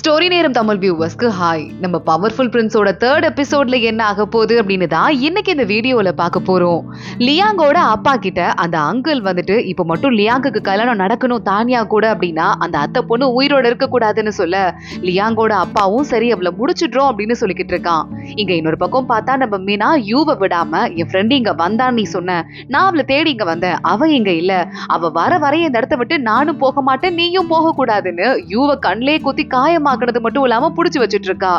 Story நேரம் Tamil வியூவர்ஸ்க்கு hi. நம்ம powerful பிரின்ஸோட 3rd எபிசோட்ல என்ன ஆக போகுது அப்படின்னு தான் இன்னைக்கு இந்த வீடியோல பார்க்க போறோம். லியாங்கோட அப்பா கிட்ட அந்த அங்கிள் வந்துட்டு இப்ப மட்டும் லியாங்குக்கு கல்யாணம் நடக்கணும் தானியா கூட அப்படின்னா அந்த அத்தை பொண்ணு உயிரோட இருக்க கூடாதுன்னு சொல்ல லியாங்கோட அப்பாவும் சரி அவளை முடிச்சிடுறோம் அப்படின்னு சொல்லிக்கிட்டு இருக்கான். இங்க இன்னொரு பக்கம் பார்த்தா நம்ம மீனா யூவை விடாம என் ஃப்ரெண்டு இங்க வந்தான்னு நீ சொன்ன, நான் அவளை தேடி இங்க வந்தேன், அவ இங்க இல்ல, அவ வர வரைய இந்த இடத்த விட்டு நானும் போக மாட்டேன் நீயும் போக கூடாதுன்னு யூவை கண்ணிலே குத்தி காயமாக்குனது மட்டும் இல்லாம புடிச்சு வச்சிட்டு இருக்கா.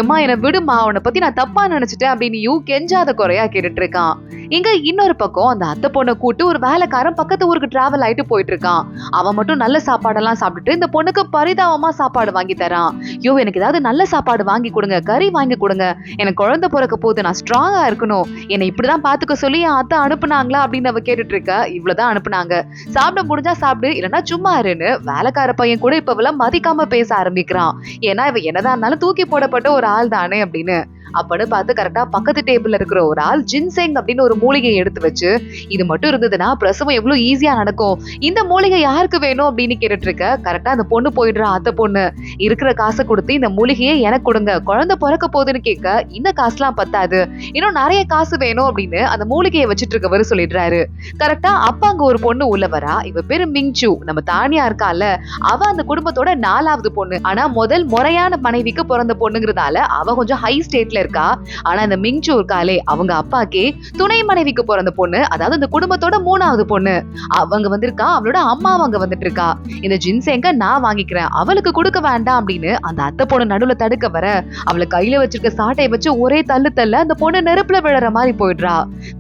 எம்மா என்ன விடுமா, அவனை பத்தி நான் தப்பா நினைச்சிட்டேன் அப்படின்னு யூ கெஞ்சாத குறையா கேட்டுட்டு இருக்கான். இங்க இன்னொரு பக்கம் அந்த அத்தை பொண்ணை கூட்டு ஒரு வேலைக்காரன் பக்கத்து ஊருக்கு டிராவல் ஆயிட்டு போயிட்டு இருக்கான். அவன் மட்டும் நல்ல சாப்பாடெல்லாம் சாப்பிட்டுட்டு இந்த பொண்ணுக்கு பரிதாபமா சாப்பாடு வாங்கி தரான். யோ எனக்கு ஏதாவது நல்ல சாப்பாடு வாங்கி கொடுங்க, கறி வாங்கி கொடுங்க, எனக்கு குழந்தை பிறக்க போகுது, நான் ஸ்ட்ராங்கா இருக்கணும், என்னை இப்படிதான் பாத்துக்க சொல்லி என் அத்தை அனுப்புனாங்களா அப்படின்னு அவ கேட்டுட்டு இருக்க. இவ்வளவுதான் அனுப்புனாங்க, சாப்பிட முடிஞ்சா சாப்பிடு இல்லைன்னா சும்மா இருன்னு வேலைக்கார பையன் கூட இப்ப இவெல்லாம் மதிக்காம பேச ஆரம்பிக்கிறான். ஏன்னா இவ என்னதான் இருந்தாலும் தூக்கி போடப்பட்ட ஒரு ஆள் தானே அப்படின்னு. அப்பன்னு பார்த்து கரெக்டா பக்கத்து டேபிள்ல இருக்கிற ஒரு ஆள் ஜின்செங் அப்படின்னு ஒரு மூலிகையை எடுத்து வச்சு, இது மட்டும் இருந்ததுன்னா பிரசவம் எவ்வளவு ஈஸியா நடக்கும், இந்த மூலிகை யாருக்கு வேணும் அப்படின்னு கேட்டுட்டு இருக்க. கரெக்டா அந்த பொண்ணு போயிடுறா. அத்தை பொண்ணு இருக்கிற காசை கொடுத்து இந்த மூலிகையை எனக்கு கொடுங்க, குழந்தை பிறக்க போகுதுன்னு கேட்க, இந்த காசுலாம் பத்தாது, இன்னும் நிறைய காசு வேணும் அப்படின்னு அந்த மூலிகையை வச்சுட்டு இருக்கவரு சொல்லிடுறாரு. கரெக்டா அப்ப அங்க ஒரு பொண்ணு உள்ள வரா. இவ பேரு மிங்சு, நம்ம தானியா இருக்கால, அவ அந்த குடும்பத்தோட 4வது பொண்ணு. ஆனா முதல் முறையான மனைவிக்கு பிறந்த பொண்ணுங்கிறதால அவ கொஞ்சம் ஹை ஸ்டேட்ல இருக்கா. ஆனா இந்த மிங்சு இருக்காலே, அவங்க அப்பாக்கே துணை மனைவிக்கு பிறந்த பொண்ணு, அதாவது இந்த குடும்பத்தோட 3வது பொண்ணு. அவங்க வந்திருக்கா, அவளோட அம்மா அங்க வந்துட்டு இருக்கா. இந்த ஜின்செங்க நான் வாங்கிக்கிறேன், அவளுக்கு கொடுக்க வேண்டாம் அப்படின்னு அந்த அத்தை பொண்ணு நடுவுல தடுக்க வர, அவளை கையில வச்சிருக்க சாட்டையை வச்சு ஒரே தள்ளு தள்ள அந்த பொண்ணு நெருப்புல விழற மாதிரி போயிடுறா.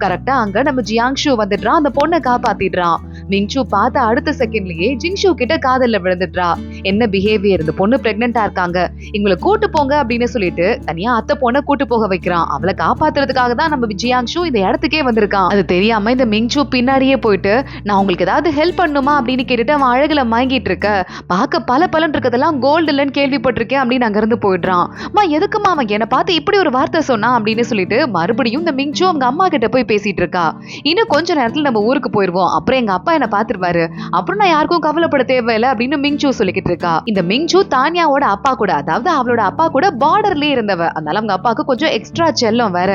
கரெக்டா அங்க நம்ம ஜியாங்ஷு வந்துடுறான், அந்த பொண்ணை காப்பாத்திடுறான். மிங்சு பார்த்த அடுத்த செகண்ட்லயே ஜிங்ஷு கிட்ட காதல்ல விழுந்துடுறா. என்ன பிஹேவியர், இந்த பொண்ணு பிரெக்னெண்டா இருக்காங்க, இவங்களை கூட்டு போங்க அப்படின்னு சொல்லிட்டு தனியா அத்தை பொண்ணை கூட்டு போக வைக்கிறான். அவளை காப்பாத்துறதுக்காக தான் நம்ம ஜியாங்ஷு இந்த இடத்துக்கே வந்திருக்கான். அது தெரியாம இந்த மிங்சு பின்னாடியே போயிட்டு நான் உங்களுக்கு ஏதாவது ஹெல்ப் பண்ணுமா அப்படின்னு கேட்டுட்டு அவன் அழகுல வாங்கிட்டு இருக்க. பார்க்க பல பலன் இருக்கதெல்லாம் கோல்டு இல்லைன்னு கேள்விப்பட்டிருக்கேன் அப்படின்னு அங்க இருந்து போயிடுறான். மா எதுக்குமா அவன் என்னை பார்த்து இப்படி ஒரு வார்த்தை சொன்னா அப்படின்னு சொல்லிட்டு மறுபடியும் இந்த மிங்சு அவங்க அம்மா கிட்ட போய் பேசிட்டு இருக்கா. இன்னும் கொஞ்ச நேரத்துல நம்ம ஊருக்கு போயிருவோம், அப்புறம் எங்க அப்பா என்ன பாத்துருவாரு, அப்புறம் நான் யாருக்கும் கவலைப்பட தேவையில்லை அப்படின்னு மிங்சு சொல்லிக்கிட்டு இருக்கா. இந்த மிங்சு தானியாவோட அப்பா கூட, அதாவது அவளோட அப்பா கூட பார்டர்லயே இருந்தவ, அதனால அவங்க அப்பாவுக்கு கொஞ்சம் எக்ஸ்ட்ரா செல்லம் வேற.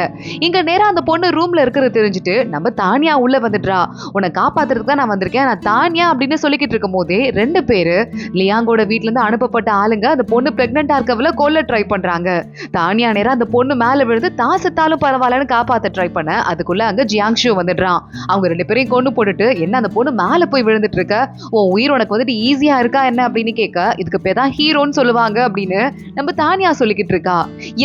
இங்க நேரா அந்த பொண்ணு ரூம்ல இருக்கிறது தெரிஞ்சுட்டு நம்ம தானியா உள்ள வந்துடுறா. உன்னை காப்பாத்துறதுக்கு தான் நான் வந்திருக்கேன், நான் தானியா அப்படின்னு சொல்லிக்கிட்டு இருக்கும் போதே 2 பேரு லியாங்கோட வீட்டுல இருந்து அனுப்பப்பட்ட ஆளுங்க அந்த பொண்ணு பிரெக்னெண்டா இருக்கவள கொல்ல ட்ரை பண்றாங்க. தானியா நேரா அந்த பொண்ணு மேல விழுந்து தான் செத்தாலும் பரவாயில்லன்னு காப்பாத்த ட்ரை பண்ண, அதுக்குள்ள அங்க ஜியாங்ஷு வந்துடுறான். அவங்க 2 பேரையும் கொண்டு போட்டுட்டு, என்ன அந்த பொண்ணு மேல போய் விழுந்துட்டு இருக்க, உன் உயிர் உனக்கு வந்துட்டு ஈஸியா இருக்கா என்ன அப்படின்னு கேட்க, இதுக்கு பேர் தான் ஹீரோன்னு சொல்லுவாங்க அப்படின்னு நம்ம தானியா சொல்லிக்கிட்டு இருக்கா.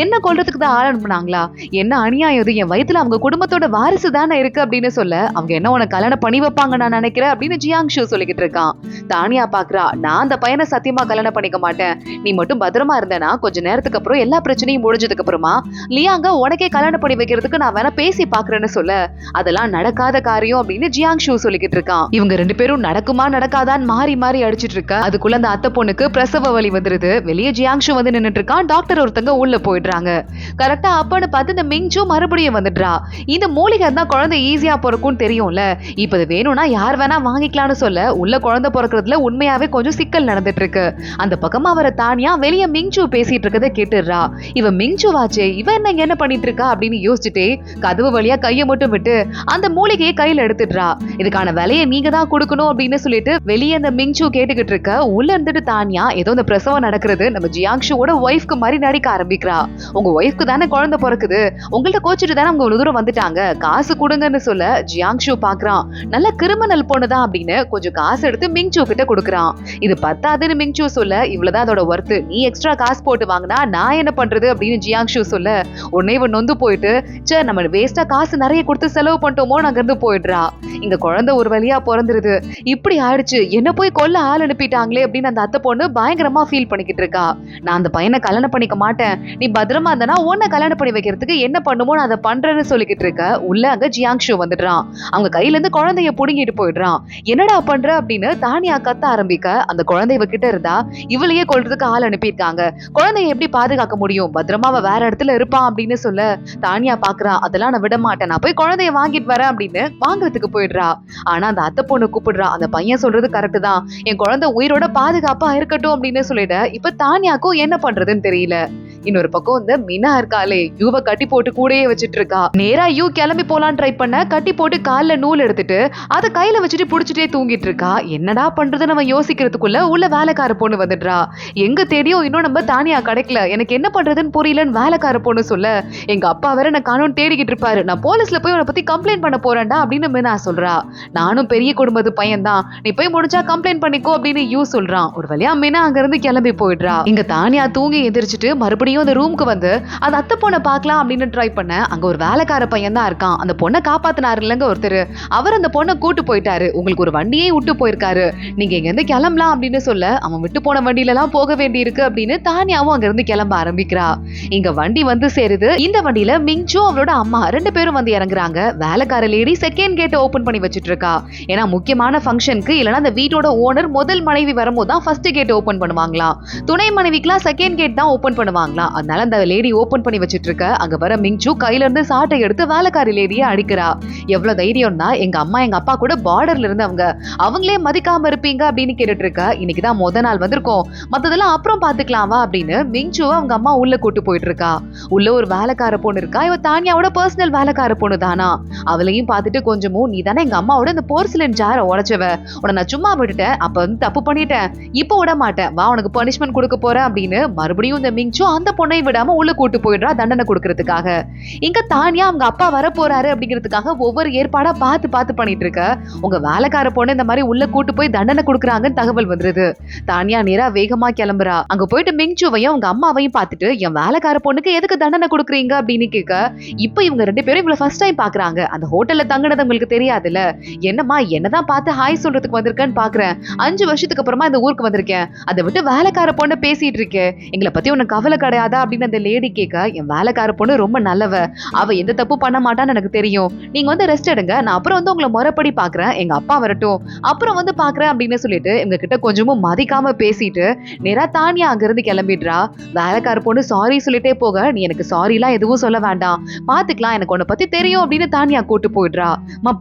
என்ன கொல்றதுக்கு தான் ஆள் அனுப்புனாங்களா, என்ன அநியாயம் இது, என் வயித்துல அவங்க குடும்பத்தோட வாரிசு தானே இருக்கு அப்படின்னு சொல்ல, அவங்க என்ன உனக்கு கல்யாணம் பண்ணி வைப்பாங்க நான் நினைக்கிறேன் அப்படின்னு ஜியாங்ஷு சொல்லிக்கிட்டு இருக்கான். தானியா பாக்குறா, நான் அந்த பையனை சத்தியமா கல்யாணம் பண்ணிக்க மாட்டேன், நீ மட்டும் பத்திரமா இருந்தேனா கொஞ்ச நேரத்துக்கு அப்புறம் எல்லா பிரச்சனையும் முடிஞ்சதுக்கு அப்புறமா லியாங்க உனக்கே கல்யாணம் பண்ணி வைக்கிறதுக்கு நான் வேணா பேசி பாக்குறேன்னு சொல்ல, அதெல்லாம் நடக்காத காரியம் அப்படின்னு ஜியாங்ஷு சொல்லிக்கிட்டு இருக்கான். இவங்க 2 பேரும் நடக்குமா நடக்காதான்னு மாறி மாறி அடிச்சிட்டு இருக்க. அதுக்குள்ள அந்த அத்தை பொண்ணுக்கு பிரசவ வலி வந்துருது. வெளியே ஜியாங்ஷு வந்து நின்னுட்டு இருக்கான். டாக்டர் ஒருத்தங்க உள்ள போயிடுறாங்க. கரெக்டா அப்பன்னு பார்த்து இந்த மிங்சு மறுபடியும் வந்துடுறா. இந்த மூலிகை தான் குழந்தை ஈஸியா பிறக்கும்னு தெரியும்ல, இப்ப இது வேணும்னா யார் வேணா வாங்கிக்கலாம்னு சொல்ல, உள்ள குழந்தை பிறக்கிறதுல உண்மையாவே கொஞ்சம் சிக்கல் நடந்துட்டு இருக்கு. அந்த பக்கமா வர தானியா வெளிய மிங்சு பேசிட்டு இருக்கதை கேட்டுடுறா. இவ மிங்சு வாச்சே, இவ என்ன பண்ணிட்டு இருக்கா அப்படின்னு யோசிச்சுட்டே கதவு வழியா கையை மட்டும் விட்டு அந்த மூலிகையை கையில எடுத்துடுறா. இதுக்கான விலையை நீங்க தான் கொடுக்கணும் அப்படின்னு சொல்லிட்டு வெளியே அந்த மிங்சு கேட்டுக்கிட்டு இருக்க. உள்ள இருந்துட்டு தானியா ஏதோ இந்த பிரசவம் நடக்கிறது நம்ம ஜியாங்ஷுவோட ஒய்ஃப்க்கு மாதிரி நடிக்க ஆரம்பிக்கிறா. உங்க ஒய்ஃப்க்கு தானே குழந்தை பிறக்குது, உங்கள்ட்ட கோச்சிட்டு தானே அவங்க இவ்வளவு தூரம் வந்துட்டாங்க, காசு கொடுங்கன்னு சொல்ல ஜியாங்ஷு பாக்குறான் நல்ல கிரிமினல் பொண்ணுதான் அப்படின்னு கொஞ்சம் காசு எடுத்து மிங்சு கிட்ட கொடுக்குறான். இது பத்தாதுன்னு மிங்சு சொல்ல, இவ்வளவுதான் அதோட ஒர்த்து, நீ எக்ஸ்ட்ரா காசு போட்டு வாங்கினா நான் என்ன பண்றது அப்படின்னு ஜியாங்ஷு சொல்ல, உடனே இவன் நொந்து போயிட்டு சே நம்ம வேஸ்டா காசு நிறைய கொடுத்து செலவு பண்ணிட்டோமோ அங்க இருந்து போயிடுறா. இங்க குழந்தை ஒரு வழியா பிறந்துருது, இப்படி ஆயிடுச்சு, என்ன போய் கொல்ல ஆள் அனுப்பிட்டாங்களே அப்படின்னு அந்த அத்தை பொண்ணு பயங்கரமா ஃபீல் பண்ணிக்கிட்டு இருக்கா. நான் அந்த பையனை கல்யாணம் பண்ணிக்க மாட்டேன், நீ பத்திரமா இருந்தனா உன்னை கல்யாணம் பண்ணி வைக்கிறதுக்கு என்ன பண்ணுமோ நான் அதை பண்றேன்னு சொல்லிக்கிட்டு இருக்க. உள்ள அங்க ஜியாங்ஷு வந்துடுறான். அவங்க கையில இருந்து குழந்தைய புடுங்கிட்டு போயிடுறான். என்னடா பண்ற அப்படின்னு தானியா கத்த ஆரம்பிக்க, அந்த குழந்தை இவகிட்ட இருந்தா இவளையே கொல்றதுக்கு ஆள் அனுப்பியிருக்காங்க, குழந்தைய எப்படி பாதுகாக்க முடியும், பத்திரமா அவ வேற இடத்துல இருப்பான் அப்படின்னு சொல்ல தானியா பாக்குறா, அதெல்லாம் நான் விட மாட்டேன், நான் போய் குழந்தைய வாங்கிட்டு வரேன் அப்படின்னு வாங்குறதுக்கு போயிடுறா. ஆனா அந்த அத்தை அத்தை பொண்ணு கூப்பிடுறா. அந்த பையன் சொல்றது கரெக்ட் தான், என் குழந்தை உயிரோட பாதுகாப்பா இருக்கட்டும் அப்படின்னு சொல்லிட்டு இப்ப தானியாக்கும் என்ன பண்றதுன்னு தெரியல. இன்னொரு பக்கம் இந்த மீனா இருக்காளே, யூவ கட்டி போட்டு கூடயே வச்சிட்டு இருக்கா. நேரா யூ கிளம்பி போலான்னு ட்ரை பண்ண, கட்டி போட்டு கால்ல நூல் எடுத்துட்டு அதை கையில வச்சுட்டு புடிச்சிட்டே தூங்கிட்டு இருக்கா. என்னடா பண்றது நம்ம யோசிக்கிறதுக்குள்ள உள்ள வேலைக்கார பொண்ணு வந்துடுறா. எங்க தேடியும் இன்னும் நம்ம தானியா கிடைக்கல, எனக்கு என்ன பண்றதுன்னு புரியலன்னு வேலைக்கார பொண்ணு சொல்ல, எங்க அப்பா வேற நான் காணோன்னு தேடிக்கிட்டு இருப்பாரு, நான் போலீஸ்ல போய் உன்னை பத்தி கம்ப்ளைண்ட் பண்ண போறேன்டா அப்படின்னு மீனா சொல்றா. நானும் பெரிய குடும்பத்து பையன் தான், நீ போய் முடிச்சா கம்ப்ளைண்ட் பண்ணிக்கோ அப்படின்னு யூ சொல்றான். ஒரு வழியா மீனா அங்க இருந்து கிளம்பி போயிடுறா. இங்க தானியா தூங்கி எந்திரிச்சிட்டு மறுபடியும் அந்த ரூமுக்கு வந்து அந்த அத்தை பொண்ணை பார்க்கலாம் அப்படின்னு ட்ரை பண்ண, அங்க ஒரு வேலைக்கார பையன் தான் இருக்கான். அந்த பொண்ணை காப்பாத்தினாரு இல்லங்க ஒருத்தர், அவர் அந்த பொண்ணை கூட்டு போயிட்டாரு. உங்களுக்கு ஒரு வண்டியே விட்டு போயிருக்காரு, நீங்க இங்க இருந்து கிளம்பலாம் அப்படின்னு சொல்ல, அவன் விட்டு போன வண்டியில எல்லாம் போக வேண்டி இருக்கு அப்படின்னு தானியாவும் அங்க இருந்து கிளம்ப ஆரம்பிக்கிறா. இங்க வண்டி வந்து சேருது. இந்த வண்டியில மிங்சும் அவளோட அம்மா 2 பேரும் வந்து இறங்குறாங்க. வேலைக்கார லேடி செகண்ட் கேட் ஓபன் பண்ணி வச்சிட்டு இருக்கா. ஏன்னா முக்கியமான ஃபங்க்ஷனுக்கு இல்லனா அந்த வீட்டோட ஓனர் முதல் மனைவி வரும்போது தான் ஃபர்ஸ்ட் கேட் ஓபன் பண்ணுவாங்களாம், துணை மனைவிக்குலாம் செகண்ட் கேட் தான் ஓபன் பண்ணுவாங்களாம். அதனால அந்த லேடி ஓபன் பண்ணி வச்சிட்டு இருக்க. அங்க வர மிங்சு கையில இருந்து சாட்டை எடுத்து வேலைக்காரி லேடியை அடிக்கிறா. எவ்வளவு தைரியம்னா, எங்க அம்மா எங்க அப்பா கூட பார்டர்ல இருந்து அவங்களே மதிக்காம இருப்பீங்க அப்படின்னு கேட்டுட்டு இருக்க. இன்னைக்குதான் முத நாள் வந்திருக்கோம், மத்ததெல்லாம் அப்புறம் பாத்துக்கலாமா அப்படின்னு மிங்சு அவங்க அம்மா உள்ள கூட்டு போயிட்டு இருக்கா. உள்ள ஒரு வேலைக்கார பொண்ணு இருக்கா. இவ தானியாவோட பர்சனல் வேலைக்கார பொண்ணு தானா. அவளையும் பார்த்துட்டு கொஞ்சமும், நீ தானே எங்க அம்மாவோட இந்த போர்சிலின் ஜாரை உடைச்சவ, உன்னை நான் சும்மா விட்டுட்டேன், அப்ப வந்து தப்பு பண்ணிட்டேன், இப்ப விட மாட்டேன், வா உனக்கு பனிஷ்மெண்ட் கொடுக்க போறேன் அப்படின்னு மறுபடியும் இந்த மிங்சு அந்த பொண்ணை விடாம உள்ள கூட்டு போயிடுறா தண்டனை கொடுக்கறதுக்காக. இங்க தானியா அவங்க அப்பா வர போறாரு அப்படிங்கிறதுக்காக ஒவ்வொரு ஏற்பாடா பார்த்து பார்த்து பண்ணிட்டு இருக்க. உங்க வேலைக்கார பொண்ணு இந்த மாதிரி உள்ள கூட்டு போய் தண்டனை கொடுக்குறாங்கன்னு தகவல் வந்துருது. தானியா நேரா வேகமா கிளம்புறா. அங்க போயிட்டு மிங்சுவையும் அவங்க அம்மாவையும் பார்த்துட்டு, என் வேலைக்கார பொண்ணுக்கு எதுக்கு தண்டனை கொடுக்குறீங்க அப்படின்னு கேட்க, இப்ப இவங்க 2 பேரும் இவ்வளவு ஃபர்ஸ்ட் டைம் பாக்குறாங்க, அந்த ஹோட்டல்ல தங்கினது உங்களுக்கு தெரியாதுல்ல, என்னம்மா என்னதான் பார்த்து ஹாய் சொல்றதுக்கு வந்திருக்கேன்னு பாக்குறேன், 5 வருஷத்துக்கு அப்புறமா இந்த ஊருக்கு வந்திருக்கேன், அதை விட்டு வேலைக்கார பொண்ணு பேசிட்டு இருக்கேன், எங்களை பத்தி உனக்கு கவலை கிடையாதா அப்படின்னு அந்த லேடி கேட்க, என் வேலைக்கார பொண்ணு ரொம்ப நல்லவ, அவ எந்த தப்பு பண்ண மாட்டான்னு எனக்கு தெரியும், நீங்க வந்து ரெஸ்ட் எடுங்க, நான் அப்புறம் வந்து உங்களை முறைப்படி பாக்குறேன், எங்க அப்பா வரட்டும் அப்புறம் வந்து பாக்குறேன் அப்படின்னு சொல்லிட்டு இவங்க கிட்ட கொஞ்சமும் மதிக்காம பேசிட்டு நேரா தானியா அங்க இருந்து கிளம்பிடுறா. வேலைக்கார பொண்ணு சாரி சொல்லிட்டே போக, நீ எனக்கு சாரி எல்லாம் எதுவும் சொல்ல வேண்டாம், பாத்துக்கலாம், எனக்கு உன்னை பத்தி தெரியும் அப்படின்னு தானியா கூட்டு போயிடுறா.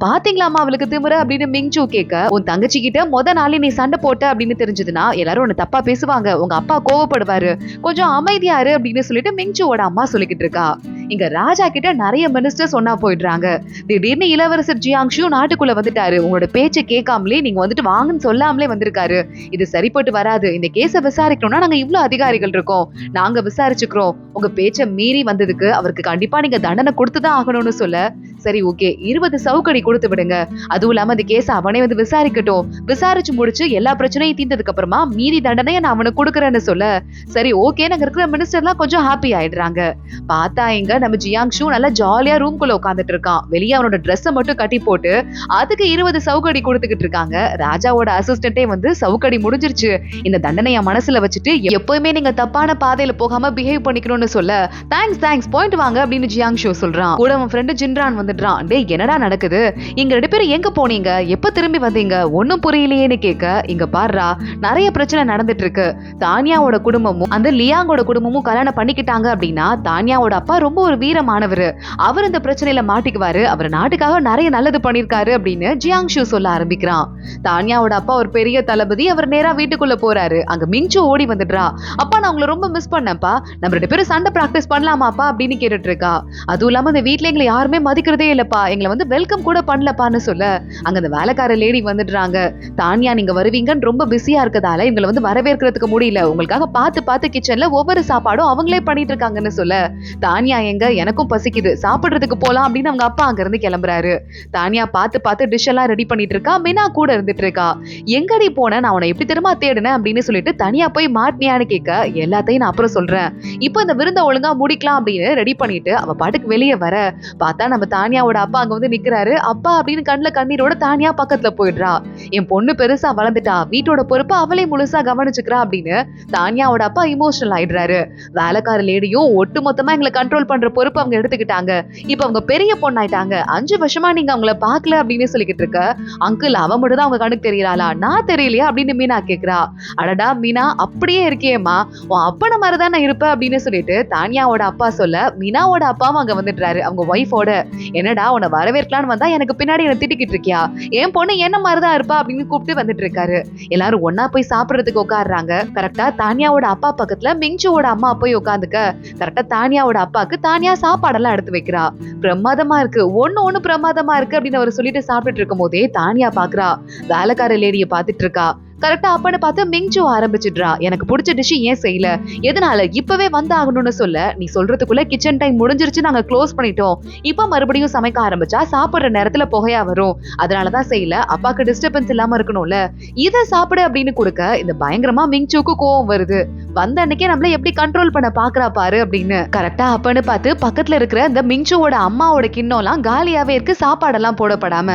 பாத்தீங்களாமா அவளுக்கு திமிர அப்படின்னு மிங்சு கேட்க, உன் தங்கச்சி கிட்ட முத நாளே நீ சண்டை போட்ட அப்படின்னு தெரிஞ்சதுன்னா எல்லாரும் உன்னை தப்பா பேசுவாங்க, உங்க அப்பா கோவப்படுவாரு, கொஞ்சம் அமைதியாரு அப்படின்னு சொல்லிட்டு மிங்சுவோட அம்மா சொல்லிக்கிட்டு இருக்கா. இங்க ராஜா கிட்ட நிறைய மினிஸ்டர் சொன்னா போயிடுறாங்க. திடீர்னு இளவரசர் ஜியாங்ஷு நாட்டுக்குள்ள வந்துட்டாரு, உங்களோட பேச்சை கேட்காமலே நீங்க வந்துட்டு வாங்கன்னு சொல்லாமலே வந்திருக்காரு, இது சரிப்பட்டு வராது, இந்த கேஸை விசாரிக்கணும்னா நாங்க இவ்வளவு அதிகாரிகள் இருக்கோம், நாங்க விசாரிச்சுக்கிறோம், உங்க பேச்சை மீறி வந்ததுக்கு அவருக்கு கண்டிப்பா நீங்க தண்டனை கொடுத்துதான் ஆகணும்னு சொல்ல, சரி ஓகே 20 சவுக்கடி கொடுத்து விடுங்க, அதுவும் இல்லாம அந்த கேஸ் அவனே வந்து விசாரிக்கட்டும், விசாரிச்சு முடிச்சு எல்லா பிரச்சனையும் தீர்ந்ததுக்கு அப்புறமா மீதி தண்டனையை நான் அவனுக்கு கொடுக்குறேன்னு சொல்ல, சரி ஓகே நாங்க இருக்கிற மினிஸ்டர்லாம் கொஞ்சம் ஹாப்பி ஆயிடுறாங்க. பார்த்தா இங்க நம்ம ஜியாங்ஷு நல்லா ஜாலியா ரூம்குள்ள உட்காந்துட்டு இருக்கான். வெளியே அவனோட ட்ரெஸ்ஸை மட்டும் கட்டி போட்டு அதுக்கு 20 சவுக்கடி கொடுத்துக்கிட்டு இருக்காங்க. ராஜாவோட அசிஸ்டன்டே வந்து சவுக்கடி முடிஞ்சிருச்சு, இந்த தண்டனைய மனசுல வச்சுட்டு எப்பவுமே நீங்க தப்பான பாதையில போகாம பிஹேவ் பண்ணிக்கணும்னு சொல்ல, தேங்க்ஸ் பாயிண்ட் வாங்க அப்படின்னு ஜியாங்ஷு சொல்றான். கூட அவன் ஃப்ரெண்டு ஜின்ரான் வந்துடுறான். டே என்னடா நடக்குது, இங்க 2 பேரும் எங்க போனீங்க, எப்ப திரும்பி வந்தீங்க, ஒன்னும் புரியலையேன்னு கேட்க, இங்க பாருடா நிறைய பிரச்சனை நடந்துட்டு இருக்கு, தானியாவோட குடும்பமும் அந்த லியாங்கோட குடும்பமும் கல்யாணம் பண்ணிக்கிட்டாங்க அப்படின்னா தானியாவோட அப்பா ரொம்ப ஒரு வீரமானவர், அவர் இந்த பிரச்சனையில மாட்டிக்குவாரு, அவர் நாட்டுக்காக நிறைய நல்லது பண்ணிருக்காரு அப்படின்னு ஜியாங்ஷு சொல்ல ஆரம்பிக்கிறான். தானியாவோட அப்பா ஒரு பெரிய தளபதி, அவர் நேரா வீட்டுக்குள்ள போறாரு. அங்க மிங்சு ஓடி வந்துடுறா. அப்பா நான் உங்களை ரொம்ப மிஸ் பண்ணேன்ப்பா, நம்ம 2 பேரும் சண்டை பிராக்டிஸ் பண்ணலாமாப்பா அப்படின்னு கேட்டுட்டு இருக்கா. அதுவும் இல்லாம இந்த வீட்டுல எங்களை யாருமே மதிக்கிறதே இல்லப்பா, எங்களை வந்து வெல்கம் கூட பண்ணலப்பான்னு சொல்ல, அங்க அந்த வேலைக்கார லேடி வந்துடுறாங்க. தானியா நீங்க வருவீங்கன்னு ரொம்ப பிஸியா இருக்கதால எங்களை வந்து வரவேற்கிறதுக்கு முடியல, உங்களுக்காக பார்த்து பார்த்து கிச்சன்ல ஒவ்வொரு சாப்பாடும் அவங்களே பண்ணிட்டு இருக்காங்கன்னு சொல்ல, தானியா எங்க எனக்கும் பசிக்குது சாப்பிடுறதுக்கு போலாம் அப்படின்னு அவங்க அப்பா அங்க இருந்து கிளம்புறாரு. தானியா பார்த்து டிஷ் எல்லாம் ரெடி பண்ணிட்டு இருக்கா. மீனா கூட இருந்துட்டு இருக்கா. எங்கடி போன, நான் உன்னை எப்படி தெரியுமா தேடுனேன் அப்படின்னு சொல்லிட்டு தனியா போய் மாட்டினியான்னு கேட்க, எல்லாத்தையும் நான் அப்புறம் சொல்றேன், இப்போ இந்த விருந்த ஒழுங்கா முடிக்கலாம் அப்படின்னு ரெடி பண்ணிட்டு அவ பாட்டுக்கு வெளியே வர, பார்த்தா நம்ம தானியாவோட அப்பா அங்க வந்து நிக்கிறாரு. அப்பா அப்படின்னு கண்ணுல கண்ணீரோட தானியா பக்கத்துல போயிடுறா. என் பொண்ணு பெருசா வளர்ந்துட்டா, வீட்டோட பொறுப்பு அவளே முழுசா கவனிச்சுக்கிறா அப்படின்னு தானியாவோட அப்பா இமோஷனல் ஆயிடுறாரு. வேலைக்கார லேடியும் ஒட்டு மொத்தமா எங்களை கண்ட்ரோல் பண்ற பொறுப்பு அவங்க எடுத்துக்கிட்டாங்க, இப்ப அவங்க பெரிய பொண்ணாயிட்டாங்க, 5 வருஷமா நீங்க அவங்கள பாக்கல அப்படின்னு சொல்லிக்கிட்டு இருக்க, அங்கிள் அவ மட்டும் தான் அவங்க கண்ணுக்கு தெரியறாளா, நான் தெரியலையா அப்படின்னு மீனா கேக்குறா. அடடா மீனா அப்படியே இருக்கியேம்மா, உன் அப்பன மாதிரிதான் நான் இருப்ப அப்படின்னு சொல்லிட்டு தானியாவோட அப்பா சொல்ல, மீனாவோட அப்பாவும் அங்க வந்துடுறாரு அவங்க ஒய்ஃபோட. என்னடா உன்னை வரவேற்கலான்னு வந்தா எனக்கு பின்னாடி என்ன திட்டிக்கிட்டு இருக்கியா, என் பொண்ணு என்ன மாதிரிதான் இருப்பா அப்படின்னு கூப்பிட்டு வந்துட்டு இருக்காரு. எல்லாரும் ஒன்னா போய் சாப்பிடுறதுக்கு உட்காடுறாங்க. கரெக்டா தானியாவோட அப்பா பக்கத்துல மிங்சுவோட அம்மா போய் உட்காந்துக்க கரெக்டா தானியாவோட அப்பாக்கு தானியா சாப்பாடெல்லாம் எடுத்து வைக்கிறா. பிரமாதமா இருக்கு, ஒண்ணு பிரமாதமா இருக்கு அப்படின்னு அவர் சொல்லிட்டு சாப்பிட்டுட்டு இருக்கும் போதே தானியா பாக்குறா. வேலைக்கார லேடிய பாத்துட்டு இருக்கா. கரெக்டா அப்பன்னு பார்த்து மிங்சு ஆரம்பிச்சிடுறா. எனக்கு பிடிச்ச டிஷ் ஏன் செய்யல, எதனால இப்பவே வந்தாகணும்னு சொல்ல, நீ சொல்றதுக்குள்ள கிச்சன் டைம் முடிஞ்சிருச்சு, நாங்க க்ளோஸ் பண்ணிட்டோம், இப்ப மறுபடியும் சமைக்க ஆரம்பிச்சா சாப்பிடுற நேரத்துல புகையா வரும், அதனாலதான் செய்யல, அப்பாக்கு டிஸ்டர்பன்ஸ் இல்லாம இருக்கணும்ல, இத சாப்பிடு அப்படின்னு கொடுக்க இந்த பயங்கரமா மிங்சுக்கு கோவம் வருது. வந்த அன்னைக்கே நம்மள எப்படி கண்ட்ரோல் பண்ண பாக்குறா பாரு அப்படின்னு. கரெக்டா அப்பன்னு பார்த்து பக்கத்துல இருக்கிற இந்த மிங்சுவோட அம்மாவோட கிண்ணம்லாம் காலியாவே இருக்கு, சாப்பாடெல்லாம் போடப்படாம.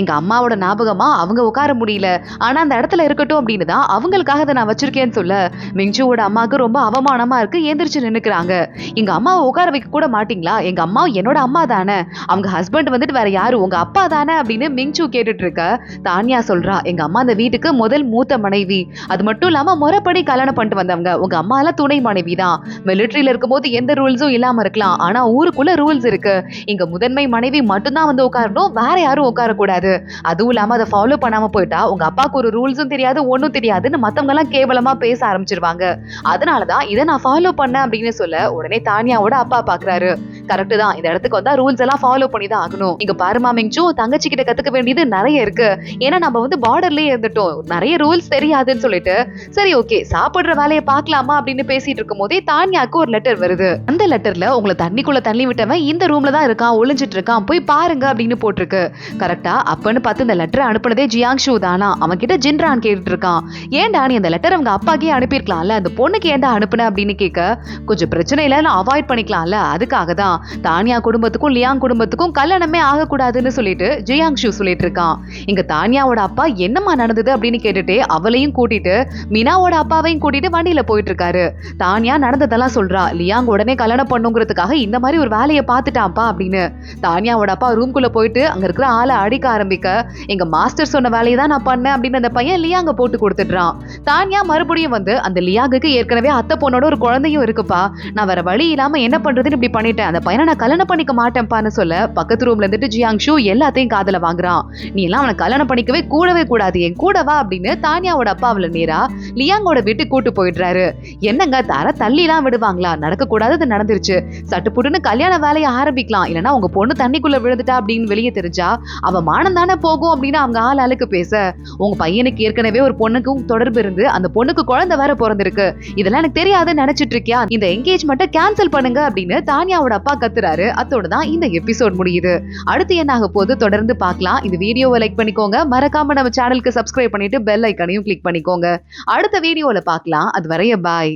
எங்க அம்மாவோட ஞாபகமா அவங்க உட்கார முடியல, ஆனா அந்த இடத்துல இருக்க அப்படின்னு தான் அவங்களுக்காக அதை நான் வச்சிருக்கேன்னு சொல்ல, மிங்சுவோட அம்மாவுக்கு ரொம்ப அவமானமா இருக்கு. எந்திரிச்சு நின்னுக்கிறாங்க. எங்க அம்மாவை உட்கார வைக்க கூட மாட்டீங்களா, எங்க அம்மா என்னோட அம்மா தானே, அவங்க ஹஸ்பண்ட் வந்துட்டு வேற யாரு, உங்க அப்பா தானே அப்படின்னு மிங்சு கேட்டுட்டு இருக்க, தானியா சொல்றா, எங்க அம்மா அந்த வீட்டுக்கு முதல் மூத்த மனைவி, அது மட்டும் இல்லாம முறைப்படி கல்யாணம் பண்ணிட்டு வந்தவங்க, உங்க அம்மா எல்லாம் துணை மனைவி தான். மிலிட்டரியில இருக்கும் போது எந்த ரூல்ஸும் இல்லாம இருக்கலாம், ஆனா ஊருக்குள்ள ரூல்ஸ் இருக்கு, இங்க முதன்மை மனைவி மட்டும்தான் வந்து உட்காரணும், வேற யாரும் உட்காரக்கூடாது, அதுவும் இல்லாம அதை ஃபாலோ பண்ணாம போயிட்டா உங்க அப்பாவுக்கு ஒரு ரூல்ஸும் தெரியாது ஒண்ணும் தெரியாதுன்னு மத்தவங்க எல்லாம் கேவலமா பேச ஆரம்பிச்சிருவாங்க, அதனாலதான் இதை நான் ஃபாலோ பண்ணேன் அப்படின்னு சொல்ல, உடனே தானியாவோட அப்பா பாக்குறாரு. கரெக்ட் தான், இந்த இடத்துக்கு வந்தா ரூல்ஸ் எல்லாம் ஃபாலோ பண்ணி தான் ஆகணும். இங்க பாருமா மிங்சு, தங்கச்சி கிட்ட கத்துக்க வேண்டியது நிறைய இருக்கு, ஏன்னா நம்ம வந்து பார்டர்லயே இருந்துட்டோம், நிறைய ரூல்ஸ் தெரியாதுன்னு சொல்லிட்டு, சரி ஓகே சாப்பிடுற வேலையை பாக்கலாமா அப்படின்னு பேசிட்டு இருக்கும் போதே தானியாக்கு ஒரு லெட்டர் வருது. அந்த லெட்டர்ல உங்களை தண்ணிக்குள்ள தள்ளி விட்டவன் இந்த ரூம்ல தான் இருக்கான், ஒளிஞ்சிட்டு இருக்கான், போய் பாருங்க அப்படின்னு போட்டிருக்கு. கரெக்டா அப்பன்னு பார்த்து இந்த லெட்டர் அனுப்புனதே ஜியாங்ஷு தானா. அவன் கிட்ட ஜின்ரான் கேட்டுட்டு இருக்கான், ஏன்டா நீ அந்த லெட்டர் அவங்க அப்பாக்கே அனுப்பியிருக்கலாம்ல, அந்த பொண்ணுக்கு ஏன்டா அனுப்புன அப்படின்னு கேட்க, கொஞ்சம் பிரச்சனையில அவாய்ட் பண்ணிக்கலாம்ல, அதுக்காக தான் தானியா குடும்பத்துக்கும் லியாங் குடும்பத்துக்கும் கல்யாணமே ஆகக்கூடாதுன்னு சொல்லிட்டு ஜியாங்ஷு சொல்லிட்டு இருக்கான். இங்க தானியாவோட அப்பா என்னமா நடந்தது அப்படின்னு கேட்டுட்டு அவளையும் கூட்டிட்டு மினாவோட அப்பாவையும் கூட்டிட்டு வண்டியில போயிட்டு இருக்காரு. தானியா நடந்ததெல்லாம் சொல்றா, லியாங் உடனே கல்யாணம் பண்ணுங்கிறதுக்காக இந்த மாதிரி ஒரு வேலையை பார்த்துட்டான்ப்பா அப்படின்னு. தானியாவோட அப்பா ரூம்குள்ள போயிட்டு அங்க இருக்கிற ஆளை அடிக்க ஆரம்பிக்க, எங்க மாஸ்டர் சொன்ன வேலையை தான் நான் பண்ணேன் அப்படின்னு அந்த பையன் லியாங்க போட்டு கொடுத்துடுறான். தானியா மறுபடியும் வந்து அந்த லியாங்குக்கு ஏற்கனவே அத்தை பொண்ணோட ஒரு குழந்தையும் இருக்குப்பா, நான் வேற வழி இல்லாம என்ன பண்றதுன்னு இப்படி பண்ணிட்டேன், அந்த பையனை நான் கல்யாணம் பண்ணிக்க மாட்டேன்ப்பான்னு சொல்ல, பக்கத்து ரூம்ல இருந்துட்டு ஜியாங்ஷு எல்லாத்தையும் காதுல வாங்குறான். நீ எல்லாம் அவனை கல்யாணம் பண்ணிக்கவே கூடவே கூடாது, என் கூட வா அப்படின்னு தானியாவோட அப்பா அவளை நேரா லியாங்கோட வீட்டுக்கு கூட்டு போயிடுறாரு. என்னங்க தர தள்ளி எல்லாம் விடுவாங்களா, நடக்க கூடாது, நடந்துருச்சு, சட்டுப்புட்டுன்னு கல்யாண வேலையை ஆரம்பிக்கலாம், இல்லைன்னா உங்க பொண்ணு தண்ணிக்குள்ள விழுந்துட்டா அப்படின்னு வெளியே தெரிஞ்சா அவ மானம் தானே போகும் அப்படின்னு அவங்க ஆள் ஆளுக்கு பேச, உங்க பையனுக்கு ஏற்கனவே ஒரு பொண்ணுக்கும் தொடர்பு இருந்து அந்த பொண்ணுக்கு குழந்தை வேற பிறந்திருக்கு, இதெல்லாம் எனக்கு தெரியாதுன்னு நினைச்சிட்டு இருக்கியா, இந்த என்கேஜ்மெண்ட்டை கேன்சல் பண்ணுங்க அப்படின்னு தானியாவோட அப்பா கத்துறாரு. அதோட தான் இந்த எபிசோட் முடியுது. அடுத்து என்ன ஆக போது தொடர்ந்து பார்க்கலாம். இந்த வீடியோவை லைக் பண்ணிக்கோங்க, மறக்காம நம்ம சேனலுக்கு சப்ஸ்கிரைப் பண்ணிட்டு பெல் ஐக்கானையும் கிளிக் பண்ணிக்கோங்க. அடுத்த வீடியோல பார்க்கலாம். அது வரைய பாய்.